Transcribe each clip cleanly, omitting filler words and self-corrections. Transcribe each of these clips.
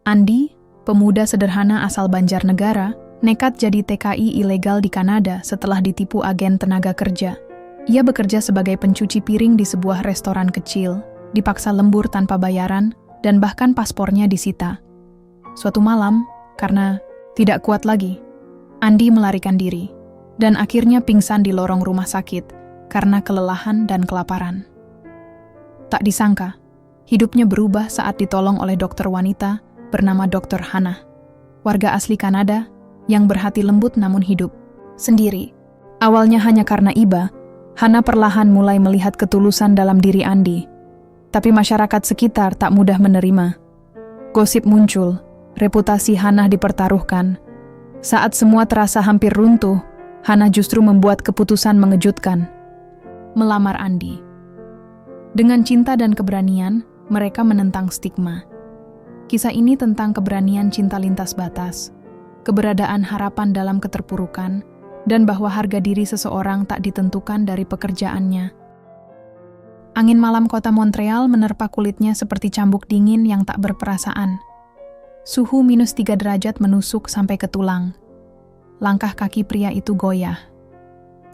Andi, pemuda sederhana asal Banjarnegara, nekat jadi TKI ilegal di Kanada setelah ditipu agen tenaga kerja. Ia bekerja sebagai pencuci piring di sebuah restoran kecil, dipaksa lembur tanpa bayaran, dan bahkan paspornya disita. Suatu malam, karena tidak kuat lagi, Andi melarikan diri, dan akhirnya pingsan di lorong rumah sakit karena kelelahan dan kelaparan. Tak disangka, hidupnya berubah saat ditolong oleh dokter wanita bernama Dr. Hannah, warga asli Kanada yang berhati lembut namun hidup sendiri. Awalnya hanya karena iba, Hannah perlahan mulai melihat ketulusan dalam diri Andi. Tapi masyarakat sekitar tak mudah menerima. Gosip muncul, reputasi Hannah dipertaruhkan. Saat semua terasa hampir runtuh, Hannah justru membuat keputusan mengejutkan. Melamar Andi. Dengan cinta dan keberanian, mereka menentang stigma. Kisah ini tentang keberanian cinta lintas batas, keberadaan harapan dalam keterpurukan, dan bahwa harga diri seseorang tak ditentukan dari pekerjaannya. Angin malam kota Montreal menerpa kulitnya seperti cambuk dingin yang tak berperasaan. Suhu -3 derajat menusuk sampai ke tulang. Langkah kaki pria itu goyah.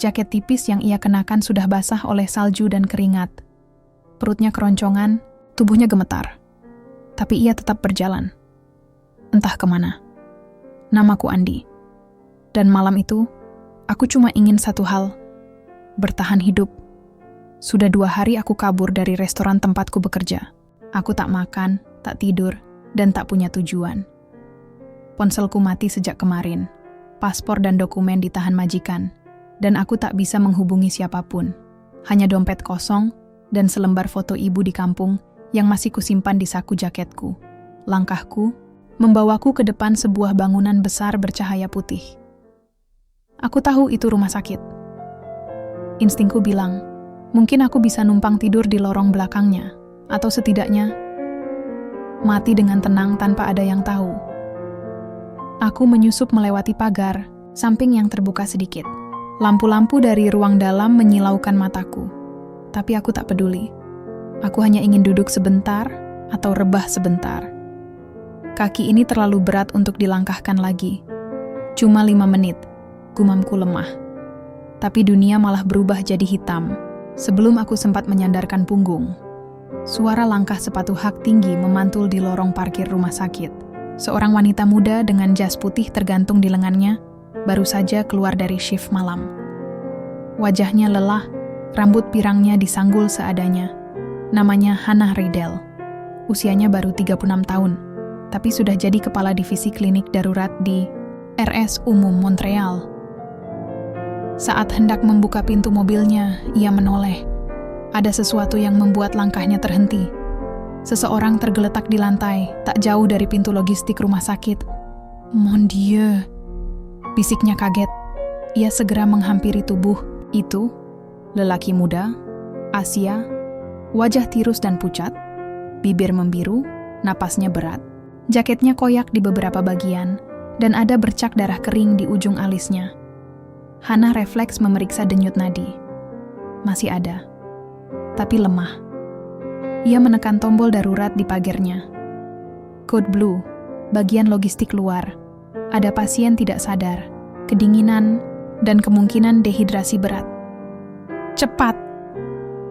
Jaket tipis yang ia kenakan sudah basah oleh salju dan keringat. Perutnya keroncongan, tubuhnya gemetar. Tapi ia tetap berjalan. Entah kemana. Namaku Andi. Dan malam itu, aku cuma ingin satu hal. Bertahan hidup. Sudah 2 hari aku kabur dari restoran tempatku bekerja. Aku tak makan, tak tidur, dan tak punya tujuan. Ponselku mati sejak kemarin. Paspor dan dokumen ditahan majikan. Dan aku tak bisa menghubungi siapapun. Hanya dompet kosong dan selembar foto ibu di kampung yang masih kusimpan di saku jaketku. Langkahku membawaku ke depan sebuah bangunan besar bercahaya putih. Aku tahu itu rumah sakit. Instingku bilang, mungkin aku bisa numpang tidur di lorong belakangnya, atau setidaknya mati dengan tenang tanpa ada yang tahu. Aku menyusup melewati pagar, samping yang terbuka sedikit. Lampu-lampu dari ruang dalam menyilaukan mataku. Tapi aku tak peduli. Aku hanya ingin duduk sebentar atau rebah sebentar. Kaki ini terlalu berat untuk dilangkahkan lagi. Cuma 5 menit, gumamku lemah. Tapi dunia malah berubah jadi hitam. Sebelum aku sempat menyandarkan punggung, suara langkah sepatu hak tinggi memantul di lorong parkir rumah sakit. Seorang wanita muda dengan jas putih tergantung di lengannya, baru saja keluar dari shift malam. Wajahnya lelah, rambut pirangnya disanggul seadanya. Namanya Hannah Riddell. Usianya baru 36 tahun, tapi sudah jadi kepala divisi klinik darurat di RS Umum Montreal. Saat hendak membuka pintu mobilnya, ia menoleh. Ada sesuatu yang membuat langkahnya terhenti. Seseorang tergeletak di lantai, tak jauh dari pintu logistik rumah sakit. Mon Dieu, bisiknya kaget. Ia segera menghampiri tubuh itu, lelaki muda, Asia, wajah tirus dan pucat, bibir membiru, napasnya berat. Jaketnya koyak di beberapa bagian, dan ada bercak darah kering di ujung alisnya. Hannah refleks memeriksa denyut nadi. Masih ada, tapi lemah. Ia menekan tombol darurat di pagernya. Code blue, bagian logistik luar. Ada pasien tidak sadar, kedinginan, dan kemungkinan dehidrasi berat. Cepat!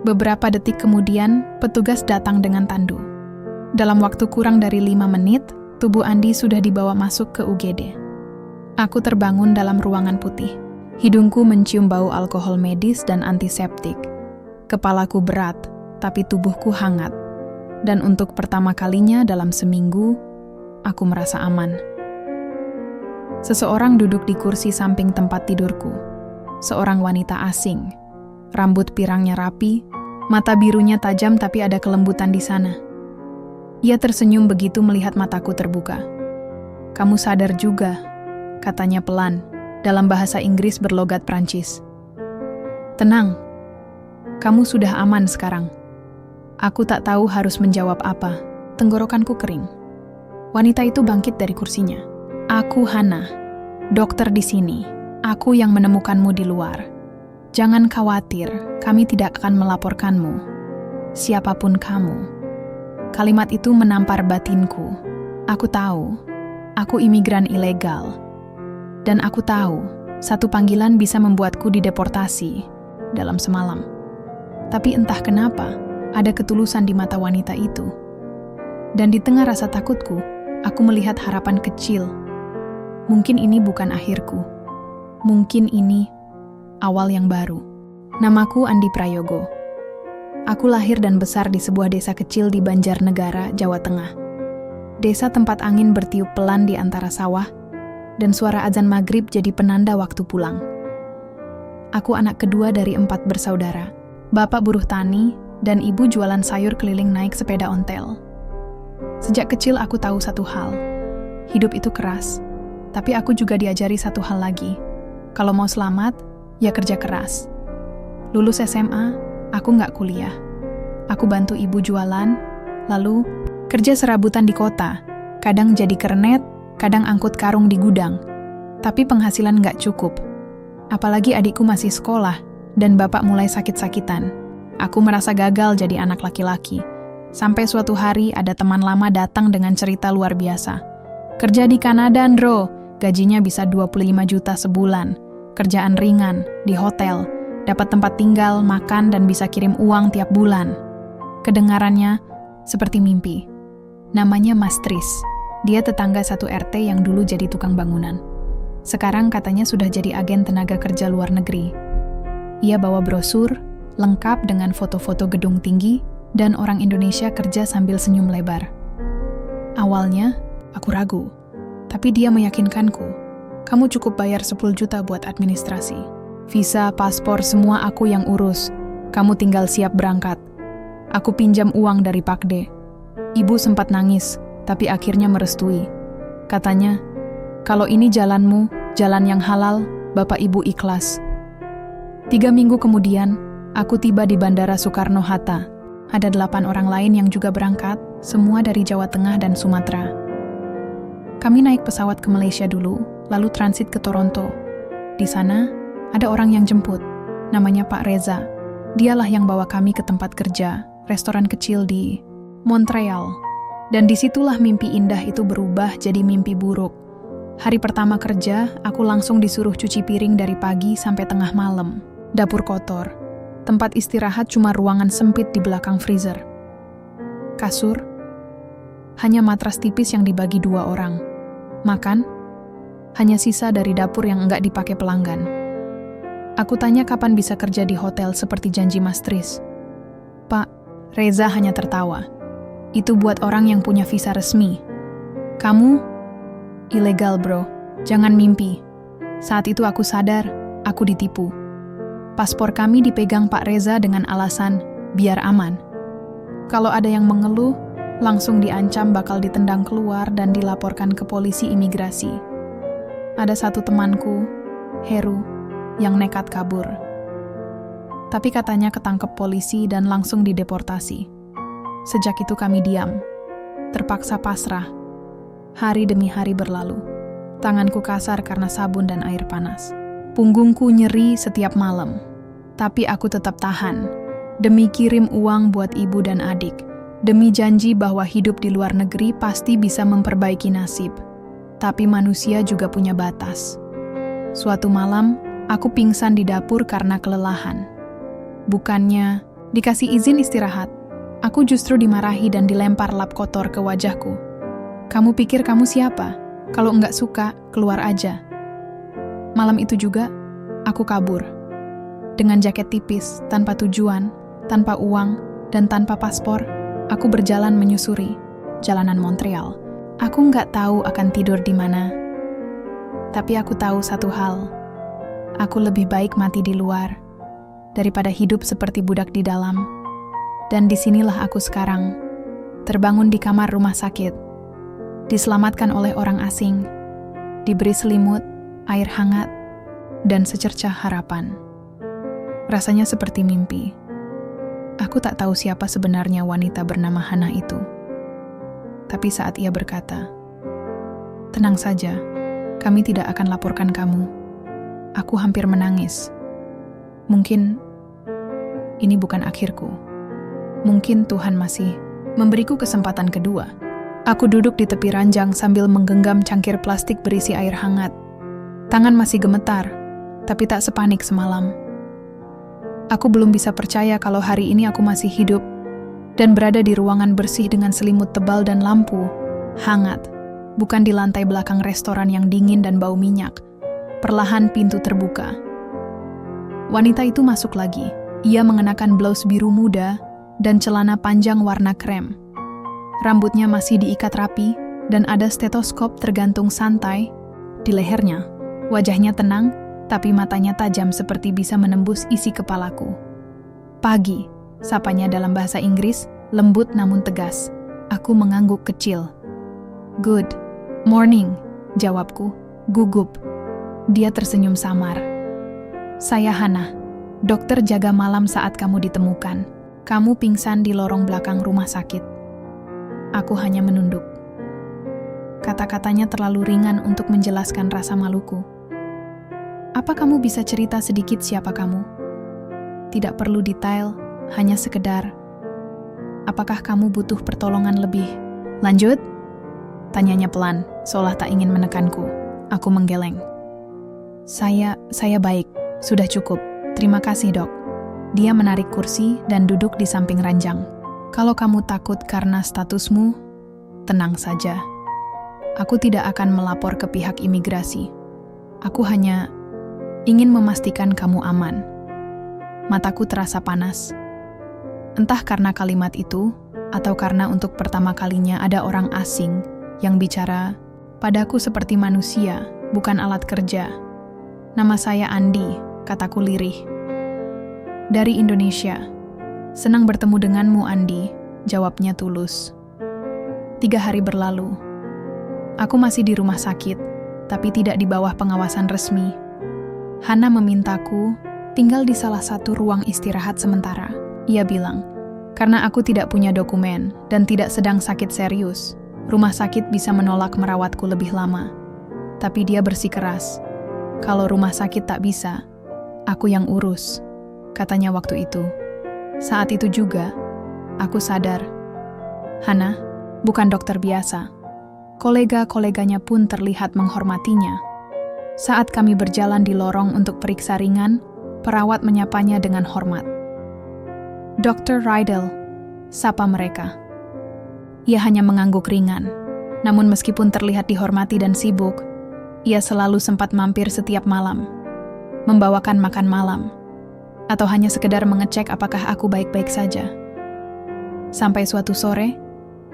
Beberapa detik kemudian, petugas datang dengan tandu. Dalam waktu kurang dari 5 menit, tubuh Andi sudah dibawa masuk ke UGD. Aku terbangun dalam ruangan putih. Hidungku mencium bau alkohol medis dan antiseptik. Kepalaku berat, tapi tubuhku hangat. Dan untuk pertama kalinya dalam seminggu, aku merasa aman. Seseorang duduk di kursi samping tempat tidurku. Seorang wanita asing. Rambut pirangnya rapi, mata birunya tajam tapi ada kelembutan di sana. Ia tersenyum begitu melihat mataku terbuka. "Kamu sadar juga," katanya pelan, dalam bahasa Inggris berlogat Prancis. "Tenang, kamu sudah aman sekarang." Aku tak tahu harus menjawab apa. Tenggorokanku kering. Wanita itu bangkit dari kursinya. "Aku Hannah, dokter di sini. Aku yang menemukanmu di luar. Jangan khawatir, kami tidak akan melaporkanmu. Siapapun kamu." Kalimat itu menampar batinku. Aku tahu, aku imigran ilegal. Dan aku tahu, satu panggilan bisa membuatku dideportasi dalam semalam. Tapi entah kenapa, ada ketulusan di mata wanita itu. Dan di tengah rasa takutku, aku melihat harapan kecil. Mungkin ini bukan akhirku. Mungkin ini awal yang baru. Namaku Andi Prayogo. Aku lahir dan besar di sebuah desa kecil di Banjarnegara, Jawa Tengah. Desa tempat angin bertiup pelan di antara sawah, dan suara azan maghrib jadi penanda waktu pulang. Aku anak kedua dari 4 bersaudara. Bapak buruh tani, dan ibu jualan sayur keliling naik sepeda ontel. Sejak kecil aku tahu satu hal. Hidup itu keras, tapi aku juga diajari satu hal lagi. Kalau mau selamat, ya kerja keras. Lulus SMA, aku nggak kuliah. Aku bantu ibu jualan, lalu kerja serabutan di kota. Kadang jadi kernet, kadang angkut karung di gudang. Tapi penghasilan nggak cukup. Apalagi adikku masih sekolah, dan bapak mulai sakit-sakitan. Aku merasa gagal jadi anak laki-laki. Sampai suatu hari ada teman lama datang dengan cerita luar biasa. Kerja di Kanada, Ndro. Gajinya bisa 25 juta sebulan. Kerjaan ringan, di hotel. Dapat tempat tinggal, makan, dan bisa kirim uang tiap bulan. Kedengarannya seperti mimpi. Namanya Mas Tris. Dia tetangga satu RT yang dulu jadi tukang bangunan. Sekarang katanya sudah jadi agen tenaga kerja luar negeri. Ia bawa brosur, lengkap dengan foto-foto gedung tinggi, dan orang Indonesia kerja sambil senyum lebar. Awalnya, aku ragu. Tapi dia meyakinkanku, kamu cukup bayar 10 juta buat administrasi. Visa, paspor, semua aku yang urus. Kamu tinggal siap berangkat. Aku pinjam uang dari Pakde. Ibu sempat nangis, tapi akhirnya merestui. Katanya, kalau ini jalanmu, jalan yang halal, Bapak Ibu ikhlas. 3 minggu kemudian, aku tiba di Bandara Soekarno-Hatta. Ada 8 orang lain yang juga berangkat, semua dari Jawa Tengah dan Sumatera. Kami naik pesawat ke Malaysia dulu, lalu transit ke Toronto. Di sana, ada orang yang jemput, namanya Pak Reza. Dialah yang bawa kami ke tempat kerja, restoran kecil di Montreal. Dan disitulah mimpi indah itu berubah jadi mimpi buruk. Hari pertama kerja, aku langsung disuruh cuci piring dari pagi sampai tengah malam. Dapur kotor. Tempat istirahat cuma ruangan sempit di belakang freezer. Kasur, hanya matras tipis yang dibagi 2 orang. Makan, hanya sisa dari dapur yang enggak dipakai pelanggan. Aku tanya kapan bisa kerja di hotel seperti janji Mas Tris. Pak, Reza hanya tertawa. Itu buat orang yang punya visa resmi. Kamu ilegal, bro. Jangan mimpi. Saat itu aku sadar, aku ditipu. Paspor kami dipegang Pak Reza dengan alasan biar aman. Kalau ada yang mengeluh, langsung diancam bakal ditendang keluar dan dilaporkan ke polisi imigrasi. Ada satu temanku, Heru, yang nekat kabur. Tapi katanya ketangkep polisi dan langsung dideportasi. Sejak itu kami diam, terpaksa pasrah. Hari demi hari berlalu. Tanganku kasar karena sabun dan air panas. Punggungku nyeri setiap malam. Tapi aku tetap tahan. Demi kirim uang buat ibu dan adik. Demi janji bahwa hidup di luar negeri pasti bisa memperbaiki nasib. Tapi manusia juga punya batas. Suatu malam, aku pingsan di dapur karena kelelahan. Bukannya dikasih izin istirahat, aku justru dimarahi dan dilempar lap kotor ke wajahku. Kamu pikir kamu siapa? Kalau enggak suka, keluar aja. Malam itu juga, aku kabur. Dengan jaket tipis, tanpa tujuan, tanpa uang, dan tanpa paspor, aku berjalan menyusuri jalanan Montreal. Aku enggak tahu akan tidur di mana. Tapi aku tahu satu hal. Aku lebih baik mati di luar daripada hidup seperti budak di dalam. Dan disinilah aku sekarang, terbangun di kamar rumah sakit, diselamatkan oleh orang asing, diberi selimut, air hangat, dan secercah harapan. Rasanya seperti mimpi. Aku tak tahu siapa sebenarnya wanita bernama Hana itu. Tapi saat ia berkata, "Tenang saja, kami tidak akan laporkan kamu." Aku hampir menangis. Mungkin ini bukan akhirku. Mungkin Tuhan masih memberiku kesempatan kedua. Aku duduk di tepi ranjang sambil menggenggam cangkir plastik berisi air hangat. Tangan masih gemetar, tapi tak sepanik semalam. Aku belum bisa percaya kalau hari ini aku masih hidup dan berada di ruangan bersih dengan selimut tebal dan lampu hangat, bukan di lantai belakang restoran yang dingin dan bau minyak. Perlahan pintu terbuka. Wanita itu masuk lagi. Ia mengenakan blus biru muda dan celana panjang warna krem. Rambutnya masih diikat rapi dan ada stetoskop tergantung santai di lehernya. Wajahnya tenang, tapi matanya tajam seperti bisa menembus isi kepalaku. Pagi, sapanya dalam bahasa Inggris, lembut namun tegas. Aku mengangguk kecil. Good morning, jawabku, gugup. Dia tersenyum samar. Saya Hannah, dokter jaga malam saat kamu ditemukan. Kamu pingsan di lorong belakang rumah sakit. Aku hanya menunduk. Kata-katanya terlalu ringan untuk menjelaskan rasa maluku. Apa kamu bisa cerita sedikit siapa kamu? Tidak perlu detail, hanya sekedar. Apakah kamu butuh pertolongan lebih? Lanjut? Tanyanya pelan, seolah tak ingin menekanku. Aku menggeleng. Saya baik, sudah cukup. Terima kasih, Dok. Dia menarik kursi dan duduk di samping ranjang. Kalau kamu takut karena statusmu, tenang saja. Aku tidak akan melapor ke pihak imigrasi. Aku hanya ingin memastikan kamu aman. Mataku terasa panas. Entah karena kalimat itu, atau karena untuk pertama kalinya ada orang asing yang bicara padaku seperti manusia, bukan alat kerja. Nama saya Andi, kataku lirih. Dari Indonesia. Senang bertemu denganmu, Andi, jawabnya tulus. 3 hari berlalu. Aku masih di rumah sakit, tapi tidak di bawah pengawasan resmi. Hannah memintaku tinggal di salah satu ruang istirahat sementara. Ia bilang, karena aku tidak punya dokumen dan tidak sedang sakit serius, rumah sakit bisa menolak merawatku lebih lama. Tapi dia bersikeras. Kalau rumah sakit tak bisa, aku yang urus, katanya waktu itu. Saat itu juga, aku sadar, Hannah bukan dokter biasa. Kolega-koleganya pun terlihat menghormatinya. Saat kami berjalan di lorong untuk periksa ringan, perawat menyapanya dengan hormat. Dr. Rydell, sapa mereka. Ia hanya mengangguk ringan, namun meskipun terlihat dihormati dan sibuk, ia selalu sempat mampir setiap malam, membawakan makan malam, atau hanya sekedar mengecek apakah aku baik-baik saja. Sampai suatu sore,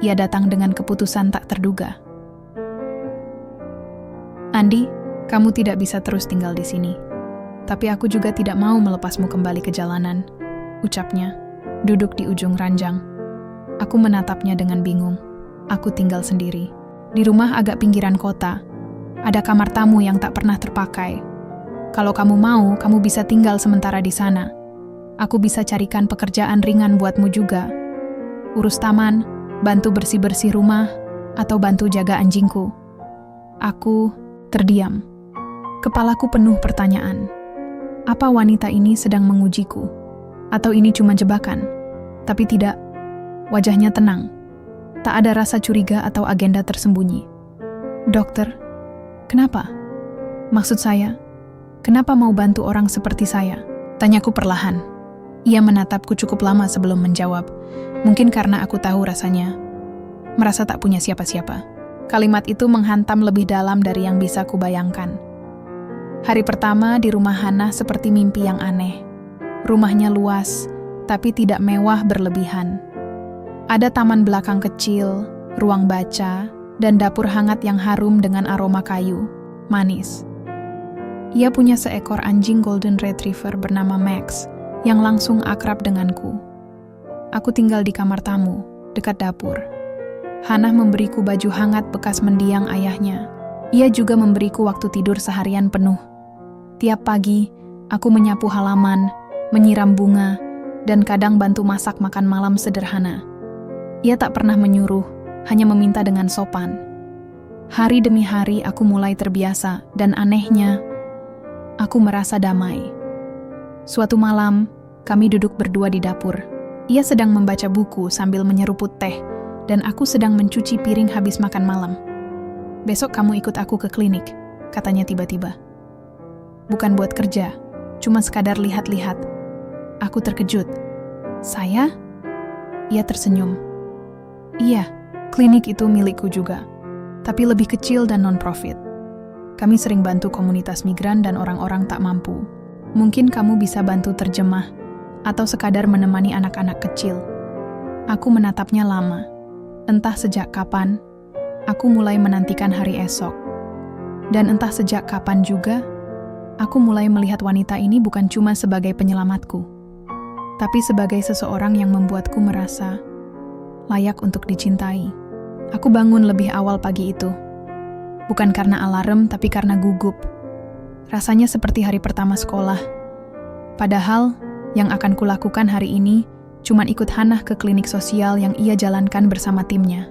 ia datang dengan keputusan tak terduga. Andi, kamu tidak bisa terus tinggal di sini. Tapi aku juga tidak mau melepasmu kembali ke jalanan, ucapnya, duduk di ujung ranjang. Aku menatapnya dengan bingung. Aku tinggal sendiri. Di rumah agak pinggiran kota. Ada kamar tamu yang tak pernah terpakai. Kalau kamu mau, kamu bisa tinggal sementara di sana. Aku bisa carikan pekerjaan ringan buatmu juga. Urus taman, bantu bersih-bersih rumah, atau bantu jaga anjingku. Aku terdiam. Kepalaku penuh pertanyaan. Apa wanita ini sedang mengujiku? Atau ini cuma jebakan? Tapi tidak. Wajahnya tenang. Tak ada rasa curiga atau agenda tersembunyi. Dokter, kenapa? Maksud saya, kenapa mau bantu orang seperti saya? Tanyaku perlahan. Ia menatapku cukup lama sebelum menjawab. Mungkin karena aku tahu rasanya. Merasa tak punya siapa-siapa. Kalimat itu menghantam lebih dalam dari yang bisa kubayangkan. Hari pertama di rumah Hannah seperti mimpi yang aneh. Rumahnya luas, tapi tidak mewah berlebihan. Ada taman belakang kecil, ruang baca, dan dapur hangat yang harum dengan aroma kayu, manis. Ia punya seekor anjing golden retriever bernama Max, yang langsung akrab denganku. Aku tinggal di kamar tamu, dekat dapur. Hannah memberiku baju hangat bekas mendiang ayahnya. Ia juga memberiku waktu tidur seharian penuh. Tiap pagi, aku menyapu halaman, menyiram bunga, dan kadang bantu masak makan malam sederhana. Ia tak pernah menyuruh, hanya meminta dengan sopan. Hari demi hari aku mulai terbiasa, dan anehnya, aku merasa damai. Suatu malam, kami duduk berdua di dapur. Ia sedang membaca buku sambil menyeruput teh, dan aku sedang mencuci piring habis makan malam. Besok kamu ikut aku ke klinik, katanya tiba-tiba. Bukan buat kerja, cuma sekadar lihat-lihat. Aku terkejut. Saya? Ia tersenyum. Iya, klinik itu milikku juga, tapi lebih kecil dan non-profit. Kami sering bantu komunitas migran dan orang-orang tak mampu. Mungkin kamu bisa bantu terjemah, atau sekadar menemani anak-anak kecil. Aku menatapnya lama. Entah sejak kapan, aku mulai menantikan hari esok. Dan entah sejak kapan juga, aku mulai melihat wanita ini bukan cuma sebagai penyelamatku, tapi sebagai seseorang yang membuatku merasa layak untuk dicintai. Aku bangun lebih awal pagi itu. Bukan karena alarm, tapi karena gugup. Rasanya seperti hari pertama sekolah. Padahal, yang akan kulakukan hari ini cuman ikut Hannah ke klinik sosial yang ia jalankan bersama timnya.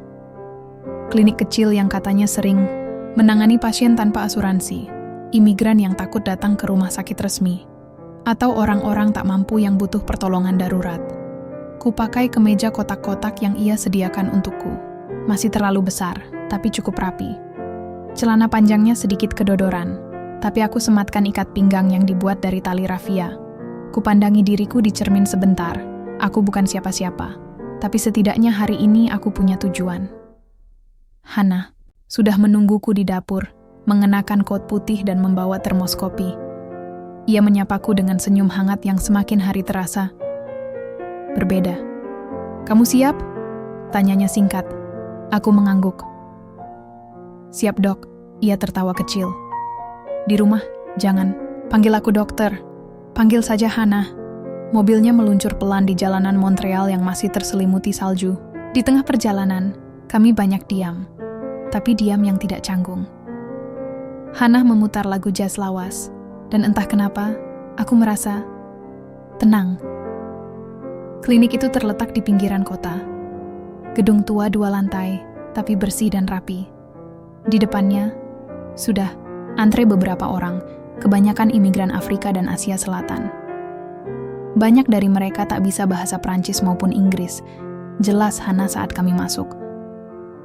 Klinik kecil yang katanya sering menangani pasien tanpa asuransi, imigran yang takut datang ke rumah sakit resmi, atau orang-orang tak mampu yang butuh pertolongan darurat. Kupakai kemeja kotak-kotak yang ia sediakan untukku. Masih terlalu besar, tapi cukup rapi. Celana panjangnya sedikit kedodoran, tapi aku sematkan ikat pinggang yang dibuat dari tali rafia. Kupandangi diriku di cermin sebentar. Aku bukan siapa-siapa, tapi setidaknya hari ini aku punya tujuan. Hannah sudah menungguku di dapur, mengenakan kot putih dan membawa termos kopi. Ia menyapaku dengan senyum hangat yang semakin hari terasa berbeda. "Kamu siap?" tanyanya singkat. Aku mengangguk. "Siap, Dok." Ia tertawa kecil. "Di rumah, jangan. Panggil aku dokter. Panggil saja Hannah." Mobilnya meluncur pelan di jalanan Montreal yang masih terselimuti salju. Di tengah perjalanan, kami banyak diam. Tapi diam yang tidak canggung. Hannah memutar lagu jazz lawas. Dan entah kenapa, aku merasa tenang. Klinik itu terletak di pinggiran kota. Gedung tua 2 lantai, tapi bersih dan rapi. Di depannya, sudah antre beberapa orang, kebanyakan imigran Afrika dan Asia Selatan. Banyak dari mereka tak bisa bahasa Prancis maupun Inggris. Jelas Hannah saat kami masuk.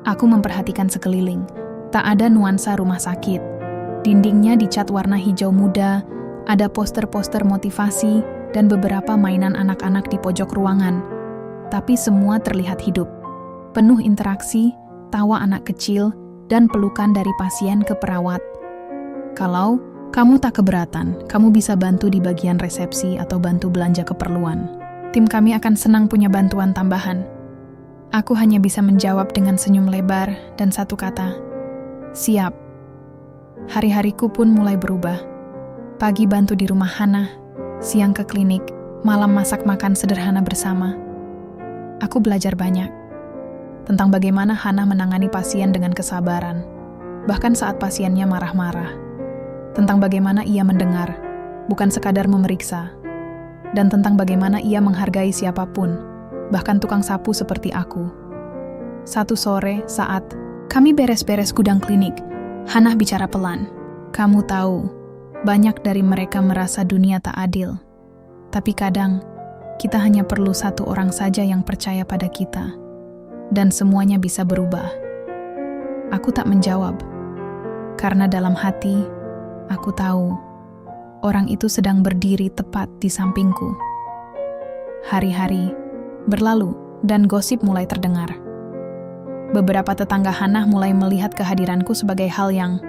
Aku memperhatikan sekeliling. Tak ada nuansa rumah sakit. Dindingnya dicat warna hijau muda, ada poster-poster motivasi, dan beberapa mainan anak-anak di pojok ruangan. Tapi semua terlihat hidup. Penuh interaksi, tawa anak kecil, dan pelukan dari pasien ke perawat. Kalau kamu tak keberatan, kamu bisa bantu di bagian resepsi atau bantu belanja keperluan. Tim kami akan senang punya bantuan tambahan. Aku hanya bisa menjawab dengan senyum lebar dan satu kata, "Siap." Hari-hariku pun mulai berubah. Pagi bantu di rumah Hannah, siang ke klinik, malam masak makan sederhana bersama. Aku belajar banyak tentang bagaimana Hannah menangani pasien dengan kesabaran, bahkan saat pasiennya marah-marah. Tentang bagaimana ia mendengar, bukan sekadar memeriksa. Dan tentang bagaimana ia menghargai siapapun, bahkan tukang sapu seperti aku. Satu sore, saat kami beres-beres gudang klinik, Hannah bicara pelan. "Kamu tahu, banyak dari mereka merasa dunia tak adil. Tapi kadang, kita hanya perlu satu orang saja yang percaya pada kita. Dan semuanya bisa berubah." Aku tak menjawab, karena dalam hati, aku tahu, orang itu sedang berdiri tepat di sampingku. Hari-hari berlalu dan gosip mulai terdengar. Beberapa tetangga Hannah mulai melihat kehadiranku sebagai hal yang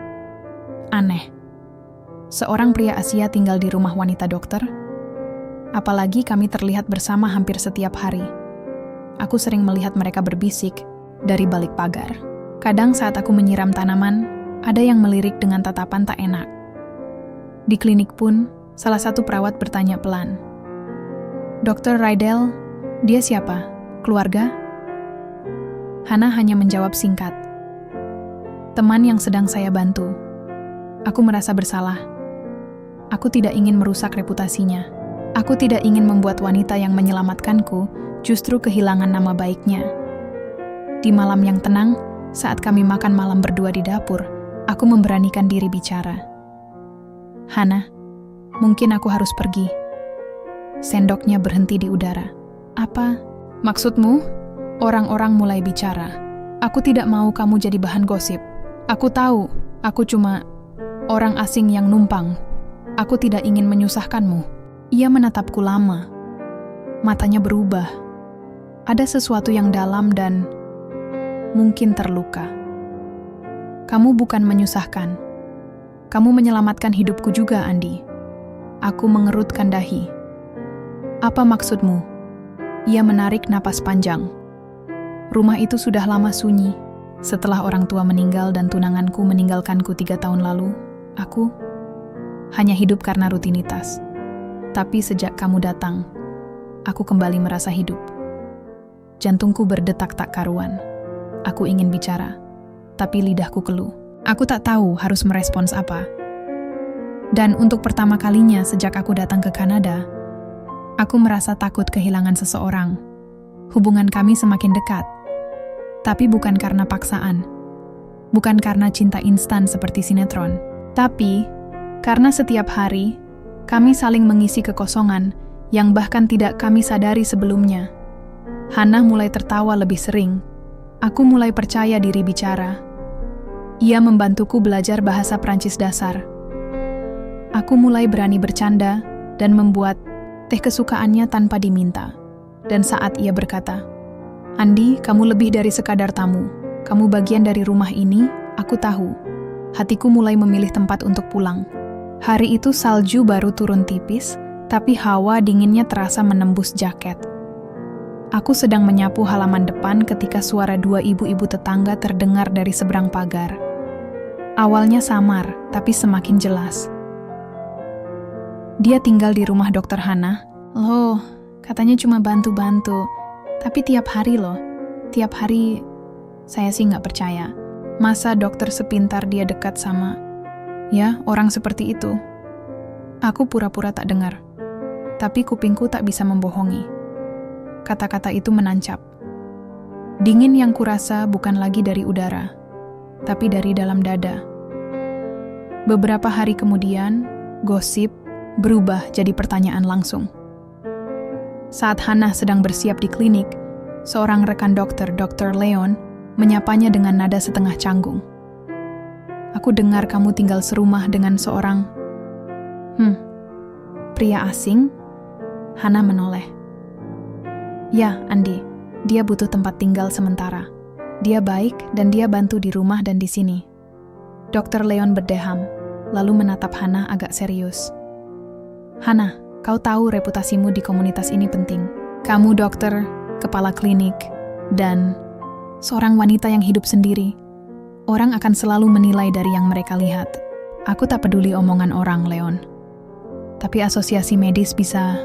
aneh. Seorang pria Asia tinggal di rumah wanita dokter? Apalagi kami terlihat bersama hampir setiap hari. Aku sering melihat mereka berbisik dari balik pagar. Kadang saat aku menyiram tanaman, ada yang melirik dengan tatapan tak enak. Di klinik pun, salah satu perawat bertanya pelan, "Dr. Rydell, dia siapa? Keluarga?" Hannah hanya menjawab singkat, "Teman yang sedang saya bantu." Aku merasa bersalah. Aku tidak ingin merusak reputasinya. Aku tidak ingin membuat wanita yang menyelamatkanku justru kehilangan nama baiknya. Di malam yang tenang, saat kami makan malam berdua di dapur, aku memberanikan diri bicara. "Hannah, mungkin aku harus pergi." Sendoknya berhenti di udara. "Apa maksudmu?" Orang-orang mulai bicara. Aku tidak mau kamu jadi bahan gosip. Aku tahu, aku cuma orang asing yang numpang. Aku tidak ingin menyusahkanmu. Ia menatapku lama. Matanya berubah. Ada sesuatu yang dalam dan mungkin terluka. Kamu bukan menyusahkan. Kamu menyelamatkan hidupku juga, Andi. Aku mengerutkan dahi. Apa maksudmu? Ia menarik napas panjang. Rumah itu sudah lama sunyi. Setelah orang tua meninggal dan tunanganku meninggalkanku 3 tahun lalu, aku hanya hidup karena rutinitas. Tapi sejak kamu datang, aku kembali merasa hidup. Jantungku berdetak tak karuan. Aku ingin bicara, tapi lidahku keluh. Aku tak tahu harus merespons apa. Dan untuk pertama kalinya sejak aku datang ke Kanada, aku merasa takut kehilangan seseorang. Hubungan kami semakin dekat. Tapi bukan karena paksaan. Bukan karena cinta instan seperti sinetron. Tapi karena setiap hari, kami saling mengisi kekosongan yang bahkan tidak kami sadari sebelumnya. Hannah mulai tertawa lebih sering. Aku mulai percaya diri bicara. Ia membantuku belajar bahasa Prancis dasar. Aku mulai berani bercanda dan membuat teh kesukaannya tanpa diminta. Dan saat ia berkata, "Andi, kamu lebih dari sekadar tamu. Kamu bagian dari rumah ini, aku tahu." Hatiku mulai memilih tempat untuk pulang. Hari itu salju baru turun tipis, tapi hawa dinginnya terasa menembus jaket. Aku sedang menyapu halaman depan ketika suara 2 ibu-ibu tetangga terdengar dari seberang pagar. Awalnya samar, tapi semakin jelas. Dia tinggal di rumah Dokter Hannah. Loh, katanya cuma bantu-bantu. Tapi tiap hari loh, tiap hari saya sih nggak percaya. Masa dokter sepintar dia dekat sama, ya, orang seperti itu? Aku pura-pura tak dengar, tapi kupingku tak bisa membohongi. Kata-kata itu menancap. Dingin yang kurasa bukan lagi dari udara, tapi dari dalam dada. Beberapa hari kemudian, gosip berubah jadi pertanyaan langsung. Saat Hannah sedang bersiap di klinik, seorang rekan dokter, Dr. Leon, menyapanya dengan nada setengah canggung. "Aku dengar kamu tinggal serumah dengan seorang pria asing?" Hannah menoleh. "Ya, Andi, dia butuh tempat tinggal sementara. Dia baik dan dia bantu di rumah dan di sini." Dr. Leon berdeham, lalu menatap Hannah agak serius. "Hannah, kau tahu reputasimu di komunitas ini penting. Kamu dokter, kepala klinik, dan seorang wanita yang hidup sendiri. Orang akan selalu menilai dari yang mereka lihat. Aku tak peduli omongan orang, Leon. Tapi asosiasi medis bisa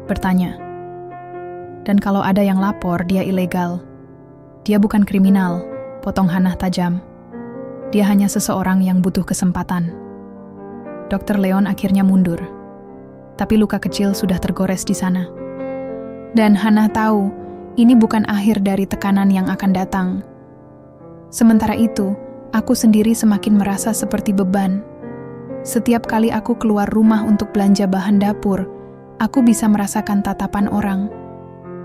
bertanya. Dan kalau ada yang lapor, dia ilegal. Dia bukan kriminal," potong Hannah tajam. "Dia hanya seseorang yang butuh kesempatan." Dr. Leon akhirnya mundur. Tapi luka kecil sudah tergores di sana. Dan Hannah tahu, ini bukan akhir dari tekanan yang akan datang. Sementara itu, aku sendiri semakin merasa seperti beban. Setiap kali aku keluar rumah untuk belanja bahan dapur, aku bisa merasakan tatapan orang.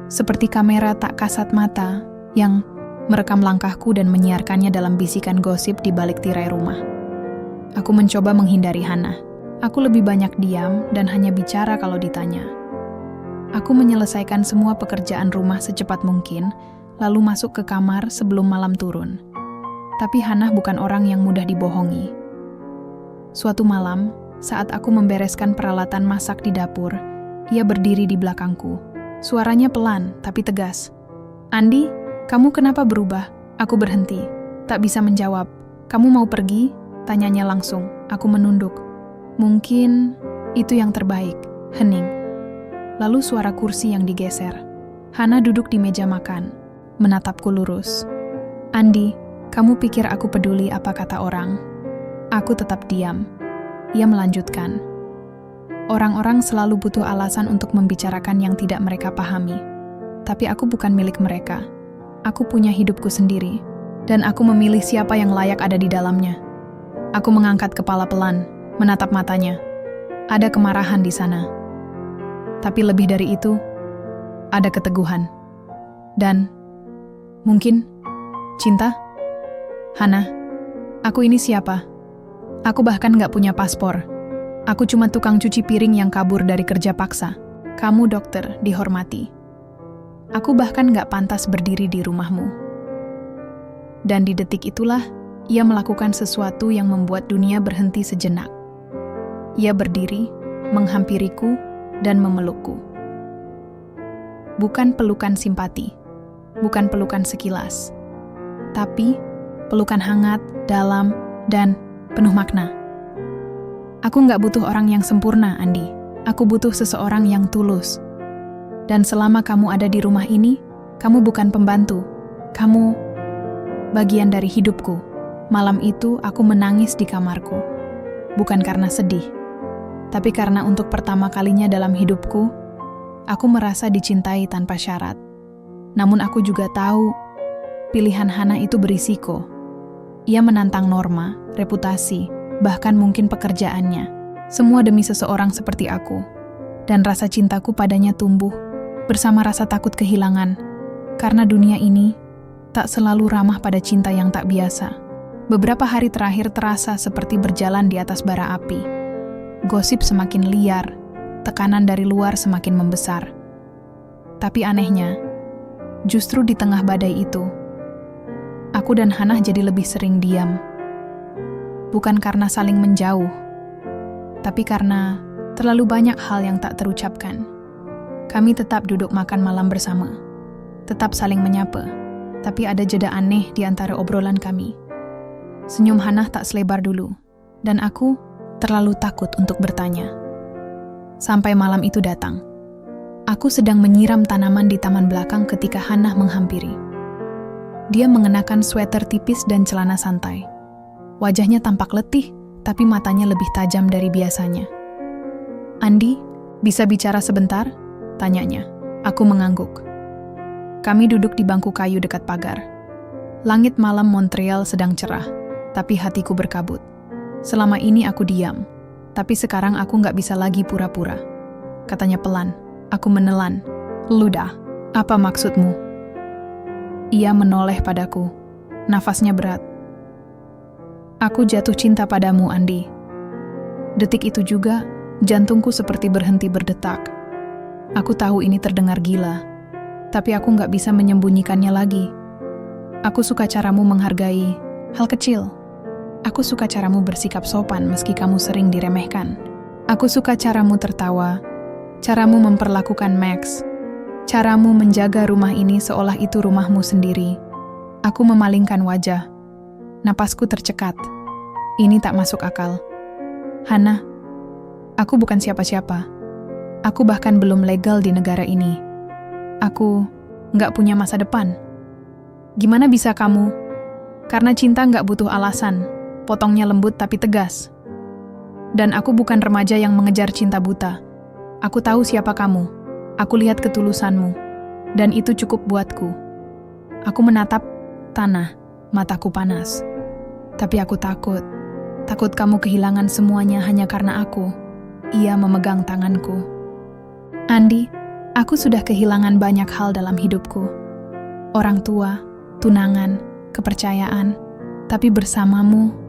Seperti kamera tak kasat mata yang merekam langkahku dan menyiarkannya dalam bisikan gosip di balik tirai rumah. Aku mencoba menghindari Hannah. Aku lebih banyak diam dan hanya bicara kalau ditanya. Aku menyelesaikan semua pekerjaan rumah secepat mungkin, lalu masuk ke kamar sebelum malam turun. Tapi Hannah bukan orang yang mudah dibohongi. Suatu malam, saat aku membereskan peralatan masak di dapur, ia berdiri di belakangku. Suaranya pelan tapi tegas. "Andi, kamu kenapa berubah?" Aku berhenti, tak bisa menjawab. "Kamu mau pergi?" Tanyanya langsung. Aku menunduk. "Mungkin itu yang terbaik," hening. Lalu suara kursi yang digeser. Hannah duduk di meja makan, menatapku lurus. "Andi, kamu pikir aku peduli apa kata orang?" Aku tetap diam. Ia melanjutkan. "Orang-orang selalu butuh alasan untuk membicarakan yang tidak mereka pahami. Tapi aku bukan milik mereka. Aku punya hidupku sendiri, dan aku memilih siapa yang layak ada di dalamnya." Aku mengangkat kepala pelan, menatap matanya. Ada kemarahan di sana. Tapi lebih dari itu, ada keteguhan. Dan Mungkin cinta? Hana, aku ini siapa? Aku bahkan gak punya paspor. Aku cuma tukang cuci piring yang kabur dari kerja paksa. Kamu dokter, dihormati. Aku bahkan gak pantas berdiri di rumahmu. Dan di detik itulah, ia melakukan sesuatu yang membuat dunia berhenti sejenak. Ia berdiri, menghampiriku, dan memelukku. Bukan pelukan simpati, bukan pelukan sekilas, tapi pelukan hangat, dalam, dan penuh makna. Aku gak butuh orang yang sempurna, Andi. Aku butuh seseorang yang tulus. Dan selama kamu ada di rumah ini, kamu bukan pembantu. Kamu bagian dari hidupku. Malam itu aku menangis di kamarku. Bukan karena sedih, tapi karena untuk pertama kalinya dalam hidupku, aku merasa dicintai tanpa syarat. Namun aku juga tahu, pilihan Hana itu berisiko. Ia menantang norma, reputasi, bahkan mungkin pekerjaannya. Semua demi seseorang seperti aku. Dan rasa cintaku padanya tumbuh, bersama rasa takut kehilangan. Karena dunia ini tak selalu ramah pada cinta yang tak biasa. Beberapa hari terakhir terasa seperti berjalan di atas bara api. Gosip semakin liar, tekanan dari luar semakin membesar. Tapi anehnya, justru di tengah badai itu, aku dan Hana jadi lebih sering diam. Bukan karena saling menjauh, tapi karena terlalu banyak hal yang tak terucapkan. Kami tetap duduk makan malam bersama, tetap saling menyapa, tapi ada jeda aneh di antara obrolan kami. Senyum Hana tak selebar dulu, dan aku terlalu takut untuk bertanya. Sampai malam itu datang. Aku sedang menyiram tanaman di taman belakang ketika Hana menghampiri. Dia mengenakan sweater tipis dan celana santai. Wajahnya tampak letih, tapi matanya lebih tajam dari biasanya. Andi, bisa bicara sebentar? Tanyanya. Aku mengangguk. Kami duduk di bangku kayu dekat pagar. Langit malam Montreal sedang cerah, tapi hatiku berkabut. Selama ini aku diam, tapi sekarang aku gak bisa lagi pura-pura. Katanya pelan. Aku menelan. Ludah, apa maksudmu? Ia menoleh padaku. Nafasnya berat. Aku jatuh cinta padamu, Andi. Detik itu juga, jantungku seperti berhenti berdetak. Aku tahu ini terdengar gila, tapi aku gak bisa menyembunyikannya lagi. Aku suka caramu menghargai hal kecil. Aku suka caramu bersikap sopan meski kamu sering diremehkan. Aku suka caramu tertawa, caramu memperlakukan Max, caramu menjaga rumah ini seolah itu rumahmu sendiri. Aku memalingkan wajah. Napasku tercekat. Ini tak masuk akal. Hana, aku bukan siapa-siapa. Aku bahkan belum legal di negara ini. Aku nggak punya masa depan. Gimana bisa kamu? Karena cinta nggak butuh alasan. Potongnya lembut tapi tegas. Dan aku bukan remaja yang mengejar cinta buta. Aku tahu siapa kamu. Aku lihat ketulusanmu. Dan itu cukup buatku. Aku menatap tanah, mataku panas. Tapi aku takut. Takut kamu kehilangan semuanya hanya karena aku. Ia memegang tanganku. Andi, aku sudah kehilangan banyak hal dalam hidupku. Orang tua, tunangan, kepercayaan. Tapi bersamamu,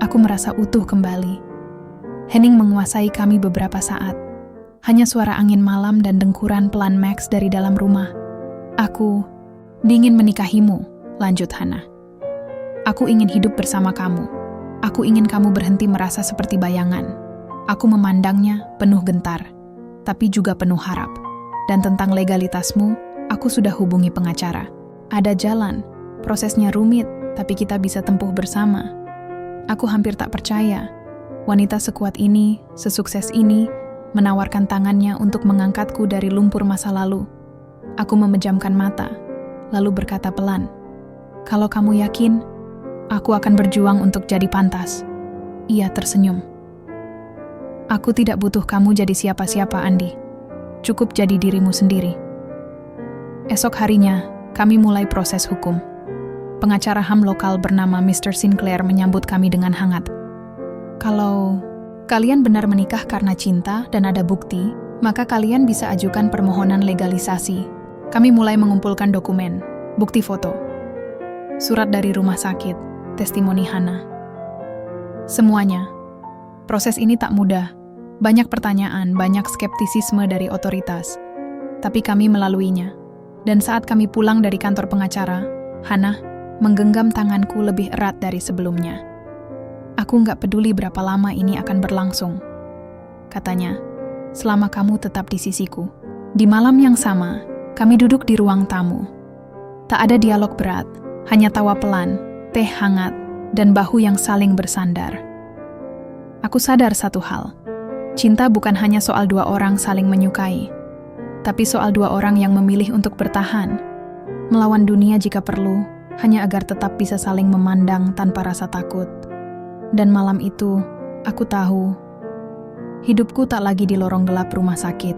aku merasa utuh kembali. Hening menguasai kami beberapa saat. Hanya suara angin malam dan dengkuran pelan Max dari dalam rumah. Aku ingin menikahimu, lanjut Hana. Aku ingin hidup bersama kamu. Aku ingin kamu berhenti merasa seperti bayangan. Aku memandangnya penuh gentar, tapi juga penuh harap. Dan tentang legalitasmu, aku sudah hubungi pengacara. Ada jalan, prosesnya rumit, tapi kita bisa tempuh bersama. Aku hampir tak percaya. Wanita sekuat ini, sesukses ini, menawarkan tangannya untuk mengangkatku dari lumpur masa lalu. Aku memejamkan mata, lalu berkata pelan, "Kalau kamu yakin, aku akan berjuang untuk jadi pantas." Ia tersenyum. Aku tidak butuh kamu jadi siapa-siapa, Andi. Cukup jadi dirimu sendiri. Esok harinya, kami mulai proses hukum. Pengacara HAM lokal bernama Mr. Sinclair menyambut kami dengan hangat. Kalau kalian benar menikah karena cinta dan ada bukti, maka kalian bisa ajukan permohonan legalisasi. Kami mulai mengumpulkan dokumen, bukti foto, surat dari rumah sakit, testimoni Hana. Semuanya. Proses ini tak mudah. Banyak pertanyaan, banyak skeptisisme dari otoritas. Tapi kami melaluinya. Dan saat kami pulang dari kantor pengacara, Hana menggenggam tanganku lebih erat dari sebelumnya. Aku nggak peduli berapa lama ini akan berlangsung. Katanya, selama kamu tetap di sisiku. Di malam yang sama, kami duduk di ruang tamu. Tak ada dialog berat, hanya tawa pelan, teh hangat, dan bahu yang saling bersandar. Aku sadar satu hal. Cinta bukan hanya soal dua orang saling menyukai, tapi soal dua orang yang memilih untuk bertahan, melawan dunia jika perlu, hanya agar tetap bisa saling memandang tanpa rasa takut. Dan malam itu, aku tahu, hidupku tak lagi di lorong gelap rumah sakit,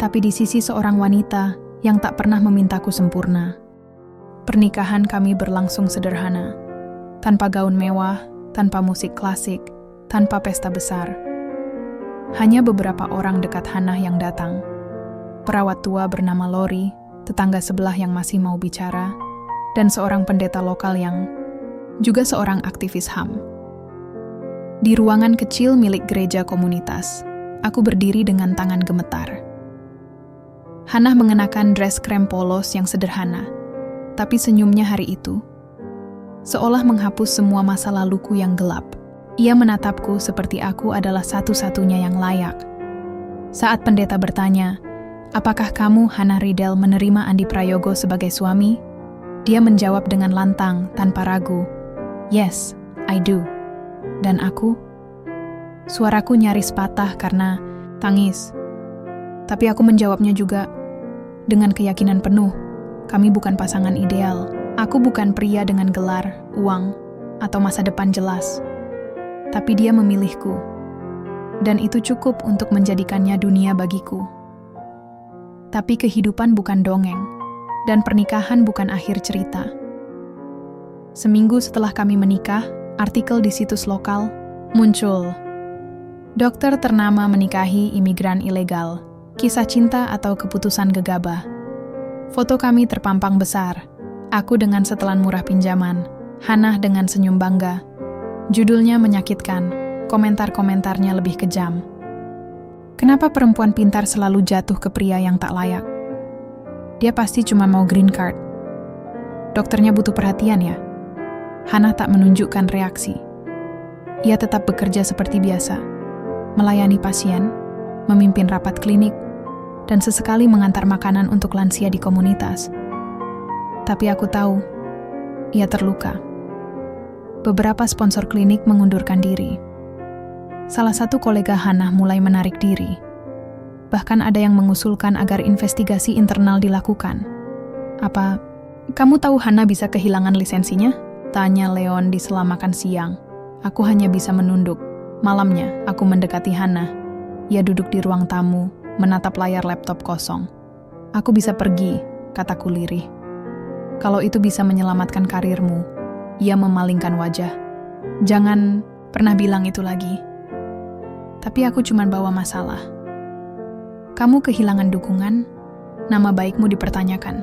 tapi di sisi seorang wanita yang tak pernah memintaku sempurna. Pernikahan kami berlangsung sederhana, tanpa gaun mewah, tanpa musik klasik, tanpa pesta besar. Hanya beberapa orang dekat Hana yang datang. Perawat tua bernama Lori, tetangga sebelah yang masih mau bicara, dan seorang pendeta lokal yang juga seorang aktivis HAM. Di ruangan kecil milik gereja komunitas, aku berdiri dengan tangan gemetar. Hana mengenakan dress krem polos yang sederhana, tapi senyumnya hari itu seolah menghapus semua masa laluku yang gelap. Ia menatapku seperti aku adalah satu-satunya yang layak. Saat pendeta bertanya, "Apakah kamu, Hana Riddle, menerima Andi Prayogo sebagai suami?" Dia menjawab dengan lantang, tanpa ragu, "Yes, I do." Dan aku? Suaraku nyaris patah karena tangis. Tapi aku menjawabnya juga dengan keyakinan penuh. Kami bukan pasangan ideal. Aku bukan pria dengan gelar, uang, atau masa depan jelas. Tapi dia memilihku. Dan itu cukup untuk menjadikannya dunia bagiku. Tapi kehidupan bukan dongeng. Dan pernikahan bukan akhir cerita. Seminggu setelah kami menikah, artikel di situs lokal muncul. Dokter ternama menikahi imigran ilegal. Kisah cinta atau keputusan gegabah. Foto kami terpampang besar. Aku dengan setelan murah pinjaman. Hana dengan senyum bangga. Judulnya menyakitkan. Komentar-komentarnya lebih kejam. Kenapa perempuan pintar selalu jatuh ke pria yang tak layak? Dia pasti cuma mau green card. Dokternya butuh perhatian ya? Hana tak menunjukkan reaksi. Ia tetap bekerja seperti biasa, melayani pasien, memimpin rapat klinik, dan sesekali mengantar makanan untuk lansia di komunitas. Tapi aku tahu, ia terluka. Beberapa sponsor klinik mengundurkan diri. Salah satu kolega Hana mulai menarik diri. Bahkan ada yang mengusulkan agar investigasi internal dilakukan. "Apa kamu tahu Hana bisa kehilangan lisensinya?" tanya Leon di sela makan siang. Aku hanya bisa menunduk. Malamnya, aku mendekati Hana. Ia duduk di ruang tamu, menatap layar laptop kosong. "Aku bisa pergi," kataku lirih. "Kalau itu bisa menyelamatkan karirmu." Ia memalingkan wajah. "Jangan pernah bilang itu lagi." Tapi aku cuma bawa masalah. Kamu kehilangan dukungan, nama baikmu dipertanyakan.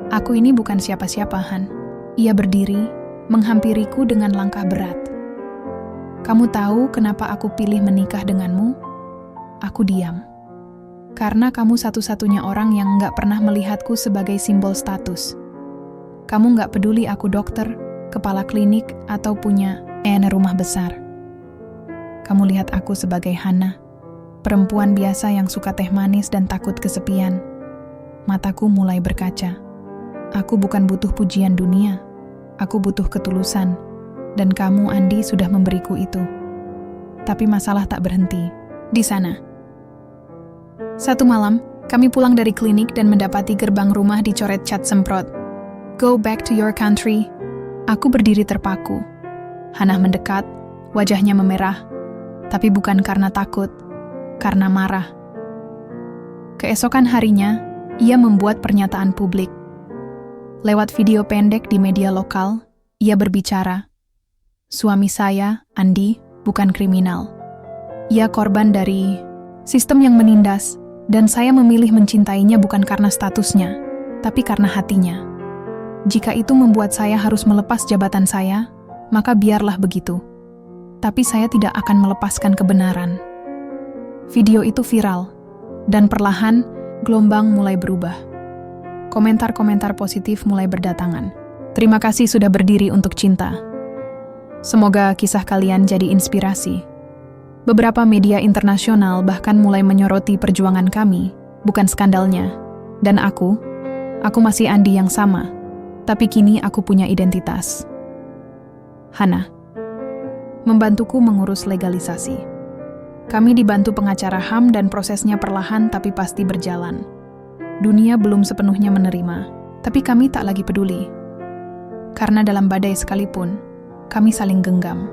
Aku ini bukan siapa-siapa, Han. Ia berdiri, menghampiriku dengan langkah berat. Kamu tahu kenapa aku pilih menikah denganmu? Aku diam. Karena kamu satu-satunya orang yang nggak pernah melihatku sebagai simbol status. Kamu nggak peduli aku dokter, kepala klinik, atau punya rumah besar. Kamu lihat aku sebagai Hana, perempuan biasa yang suka teh manis dan takut kesepian. Mataku mulai berkaca. Aku bukan butuh pujian dunia. Aku butuh ketulusan. Dan kamu, Andi, sudah memberiku itu. Tapi masalah tak berhenti. Di sana. Satu malam, kami pulang dari klinik dan mendapati gerbang rumah dicoret cat semprot. "Go back to your country." Aku berdiri terpaku. Hana mendekat, wajahnya memerah. Tapi bukan karena takut, karena marah. Keesokan harinya, ia membuat pernyataan publik. Lewat video pendek di media lokal, ia berbicara, "Suami saya, Andi, bukan kriminal. Ia korban dari sistem yang menindas, dan saya memilih mencintainya bukan karena statusnya, tapi karena hatinya." Jika itu membuat saya harus melepas jabatan saya, maka biarlah begitu. Tapi saya tidak akan melepaskan kebenaran. Video itu viral, dan perlahan gelombang mulai berubah. Komentar-komentar positif mulai berdatangan. Terima kasih sudah berdiri untuk cinta. Semoga kisah kalian jadi inspirasi. Beberapa media internasional bahkan mulai menyoroti perjuangan kami, bukan skandalnya. Dan aku masih Andi yang sama, tapi kini aku punya identitas. Hana membantuku mengurus legalisasi. Kami dibantu pengacara HAM dan prosesnya perlahan tapi pasti berjalan. Dunia belum sepenuhnya menerima, tapi kami tak lagi peduli. Karena dalam badai sekalipun, kami saling genggam.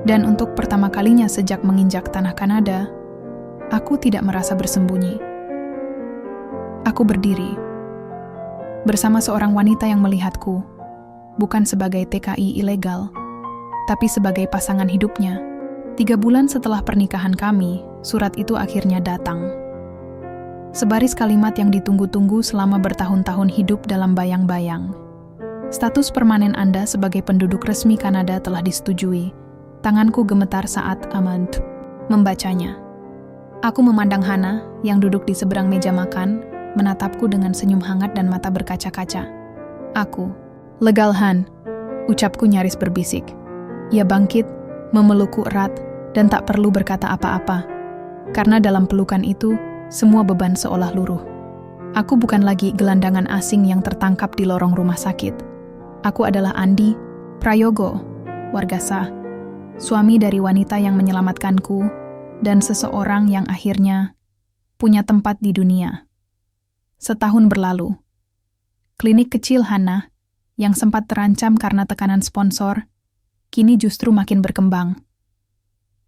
Dan untuk pertama kalinya sejak menginjak tanah Kanada, aku tidak merasa bersembunyi. Aku berdiri bersama seorang wanita yang melihatku, bukan sebagai TKI ilegal, tapi sebagai pasangan hidupnya. 3 bulan setelah pernikahan kami, surat itu akhirnya datang. Sebaris kalimat yang ditunggu-tunggu selama bertahun-tahun hidup dalam bayang-bayang. Status permanen Anda sebagai penduduk resmi Kanada telah disetujui. Tanganku gemetar saat Ahmad membacanya. Aku memandang Hana yang duduk di seberang meja makan, menatapku dengan senyum hangat dan mata berkaca-kaca. Aku, legal Han, ucapku nyaris berbisik. Ia bangkit, memelukku erat, dan tak perlu berkata apa-apa. Karena dalam pelukan itu, semua beban seolah luruh. Aku bukan lagi gelandangan asing yang tertangkap di lorong rumah sakit. Aku adalah Andi Prayogo, warga sah, suami dari wanita yang menyelamatkanku, dan seseorang yang akhirnya punya tempat di dunia. Setahun berlalu, klinik kecil Hana, yang sempat terancam karena tekanan sponsor, kini justru makin berkembang.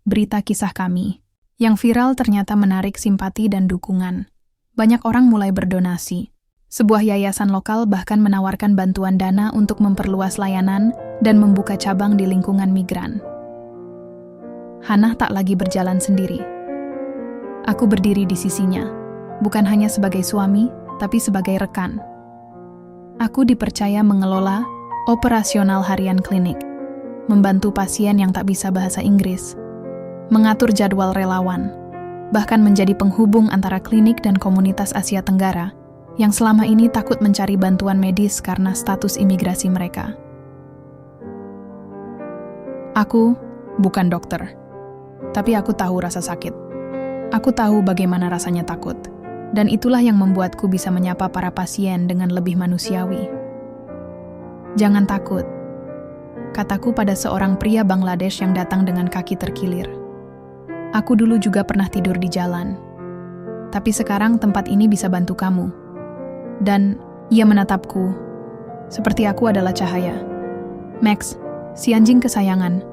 Berita kisah kami yang viral ternyata menarik simpati dan dukungan. Banyak orang mulai berdonasi. Sebuah yayasan lokal bahkan menawarkan bantuan dana untuk memperluas layanan dan membuka cabang di lingkungan migran. Hana tak lagi berjalan sendiri. Aku berdiri di sisinya, bukan hanya sebagai suami, tapi sebagai rekan. Aku dipercaya mengelola operasional harian klinik, membantu pasien yang tak bisa bahasa Inggris, mengatur jadwal relawan, bahkan menjadi penghubung antara klinik dan komunitas Asia Tenggara yang selama ini takut mencari bantuan medis karena status imigrasi mereka. Aku bukan dokter, tapi aku tahu rasa sakit. Aku tahu bagaimana rasanya takut, dan itulah yang membuatku bisa menyapa para pasien dengan lebih manusiawi. Jangan takut, kataku pada seorang pria Bangladesh yang datang dengan kaki terkilir. Aku dulu juga pernah tidur di jalan. Tapi sekarang tempat ini bisa bantu kamu. Dan ia menatapku, seperti aku adalah cahaya. Max, si anjing kesayangan,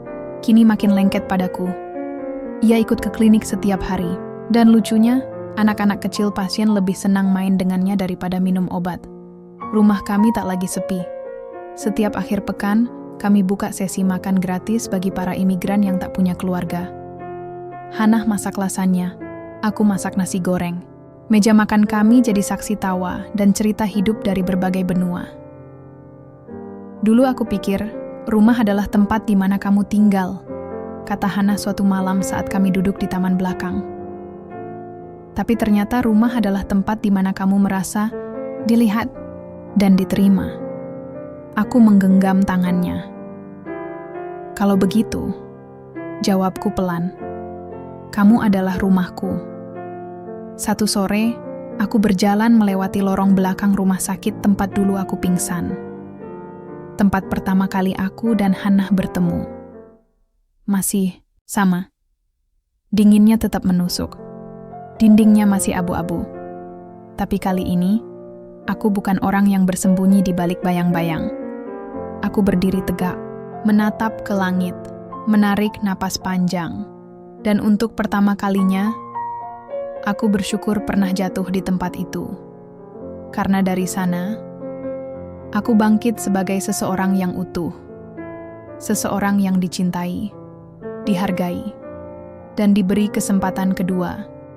kini makin lengket padaku. Ia ikut ke klinik setiap hari. Dan lucunya, anak-anak kecil pasien lebih senang main dengannya daripada minum obat. Rumah kami tak lagi sepi. Setiap akhir pekan, kami buka sesi makan gratis bagi para imigran yang tak punya keluarga. Hana masak lasanya, aku masak nasi goreng. Meja makan kami jadi saksi tawa dan cerita hidup dari berbagai benua. Dulu aku pikir, rumah adalah tempat di mana kamu tinggal, kata Hana suatu malam saat kami duduk di taman belakang. Tapi ternyata rumah adalah tempat di mana kamu merasa dilihat dan diterima. Aku menggenggam tangannya. Kalau begitu, jawabku pelan. Kamu adalah rumahku. Satu sore, aku berjalan melewati lorong belakang rumah sakit tempat dulu aku pingsan. Tempat pertama kali aku dan Hana bertemu. Masih sama. Dinginnya tetap menusuk. Dindingnya masih abu-abu. Tapi kali ini, aku bukan orang yang bersembunyi di balik bayang-bayang. Aku berdiri tegak, menatap ke langit, menarik napas panjang. Dan untuk pertama kalinya, aku bersyukur pernah jatuh di tempat itu. Karena dari sana, aku bangkit sebagai seseorang yang utuh. Seseorang yang dicintai, dihargai, dan diberi kesempatan kedua.